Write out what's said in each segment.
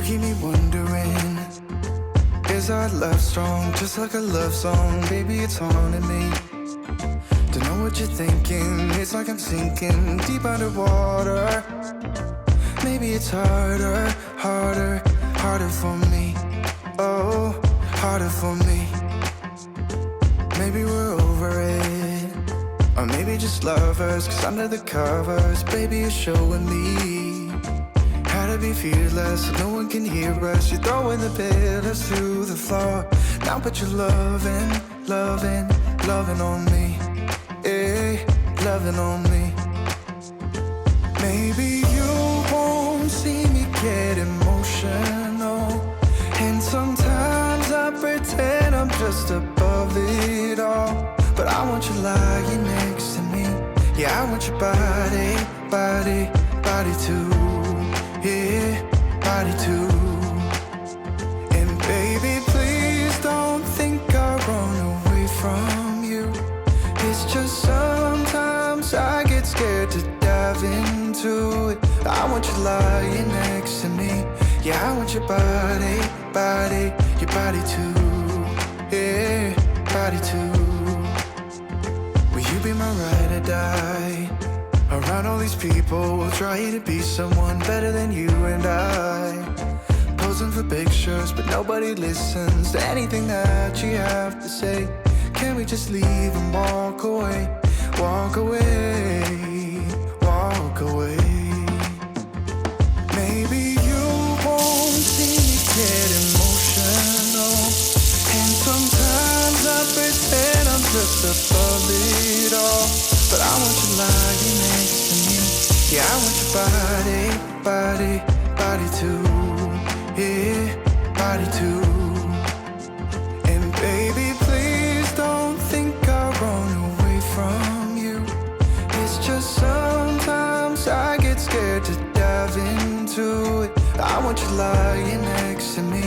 keep me wondering, is our love strong, just like a love song? Baby, it's haunting me. Don't know what you're thinking, it's like I'm sinking deep underwater. Maybe it's harder, harder, harder for me. Oh, harder for me. Maybe we're over it, or maybe just lovers, 'cause under the covers, baby, you're showing me how to be fearless so no one can hear us. You're throwing the pillars through the floor. Now put your loving, loving, loving on me. Eh, loving on me. Maybe you won't see me get emotional, and sometimes I pretend I'm just above it all. But I want you lying next to me. Yeah, I want your body, body, body too. Yeah, body too. And baby, please don't think I'll run away from you. It's just sometimes I get scared to dive into it. I want you lying next to me. Yeah, I want your body, body, your body too. Yeah, body too. Will you be my ride or die? Around all these people, we'll try to be someone better than you and I. Posing for pictures, but nobody listens to anything that you have to say. Can we just leave and walk away? Walk away, walk away. Maybe you won't see me get emotional, and sometimes I pretend I'm just above it all. But I want you lying next to me. Yeah, I want your body, body, body too. Yeah, body too. And baby, please don't think I'll run away from you. It's just sometimes I get scared to dive into it. I want you lying next to me.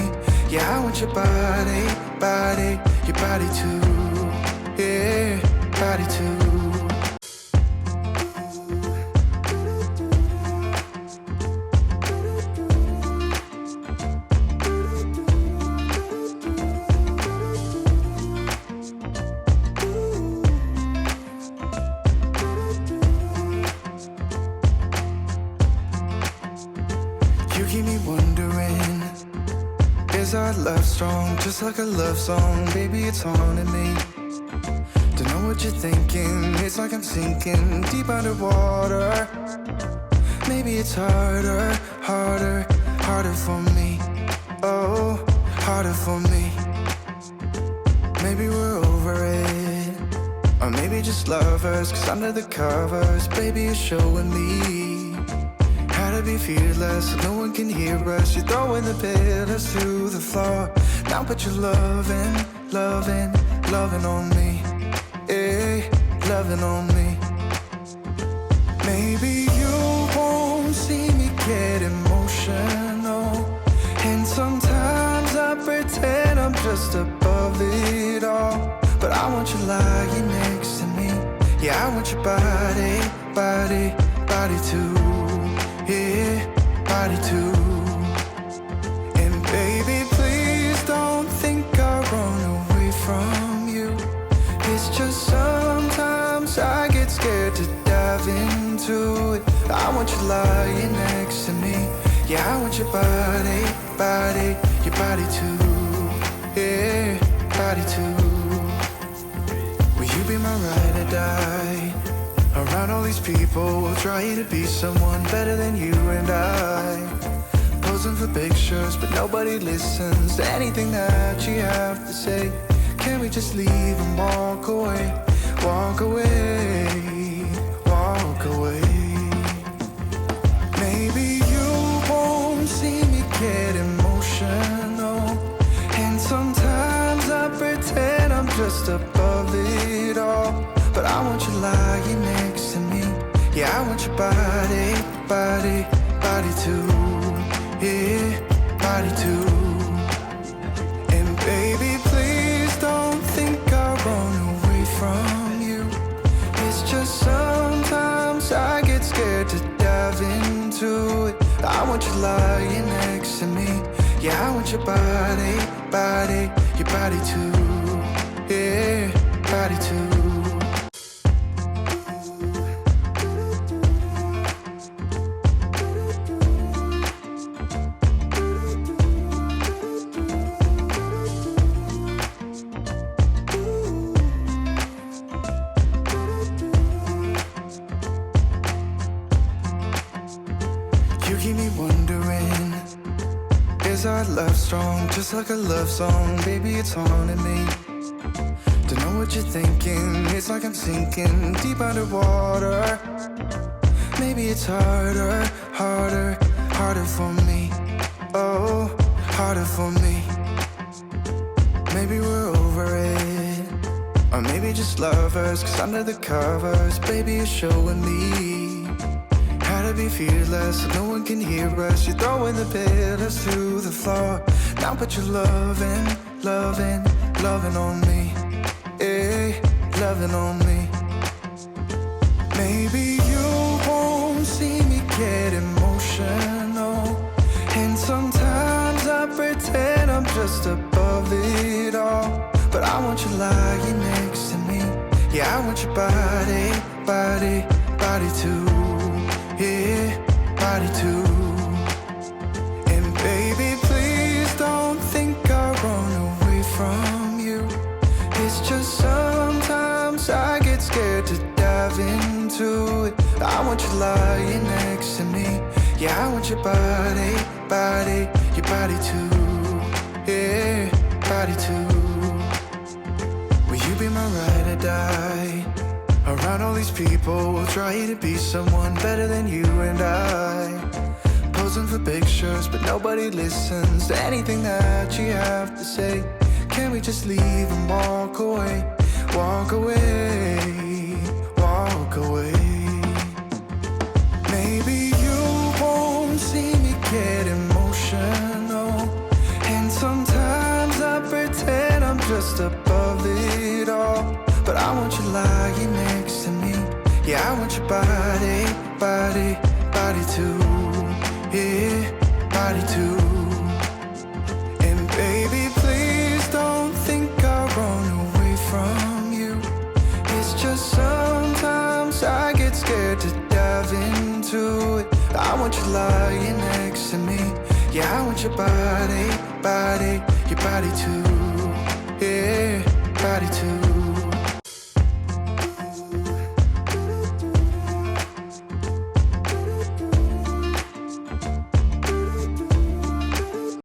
Yeah, I want your body, body, your body too. Yeah, body too. You keep me wondering, is our love strong, just like a love song? Baby, it's haunting me. Don't know what you're thinking, it's like I'm sinking deep underwater. Maybe it's harder, harder, harder for me. Oh, harder for me. Maybe we're over it, or maybe just lovers, 'cause under the covers, baby, you're showing me how to be fearless so no one can hear us. You're throwing the pillars through the floor. Now put your loving, loving, loving on me. Eh, loving on me. Maybe you won't see me get emotional, and sometimes I pretend I'm just above it all. But I want you lying next to me. Yeah, I want your body, body, body too. Yeah, body too. And baby, please don't think I'll run away from you. It's just sometimes I get scared to dive into it. I want you lying next to me. Yeah, I want your body, body, your body too. Yeah, body too. Will you be my ride or die? Around all these people, we'll try to be someone better than you and I. Posing for pictures, but nobody listens to anything that you have to say. Can we just leave and walk away? Walk away, walk away. Maybe you won't see me get emotional, and sometimes I pretend I'm just above it all. But I want you lying next to me. Yeah, I want your body, body, body too. Yeah, body too. And baby, please don't think I'll run away from you. It's just sometimes I get scared to dive into it. I want you lying next to me. Yeah, I want your body, body, your body too. Yeah, body too. You keep me wondering, is our love strong? Just like a love song, baby, it's haunting me. Don't know what you're thinking, it's like I'm sinking deep underwater. Maybe it's harder, harder, harder for me. Oh, harder for me. Maybe we're over it, or maybe just lovers, 'cause under the covers, baby, you're showing me how to be fearless so no one can hear us. You're throwing the pillars through the floor. Now put your loving, loving, loving on me. Eh, loving on me. Maybe you won't see me get emotional, and sometimes I pretend I'm just above it all. But I want you lying next to me. Yeah, I want your body, body, body too. Yeah, body too. And baby, please don't think I'll run away from you. It's just sometimes I get scared to dive into it. I want you lying next to me. Yeah, I want your body, body, your body too. Yeah, body too. Will you be my ride or die? Around all these people, we'll try to be someone better than you and I. Posing for pictures, but nobody listens to anything that you have to say. Can we just leave and walk away? Walk away, walk away. Maybe you won't see me get emotional, and sometimes I pretend I'm just above it all. But I want you lying next to me. Yeah, I want your body, body, body too. Yeah, body too. And baby, please don't think I'll run away from you. It's just sometimes I get scared to dive into it. I want you lying next to me. Yeah, I want your body, body, your body too. Yeah.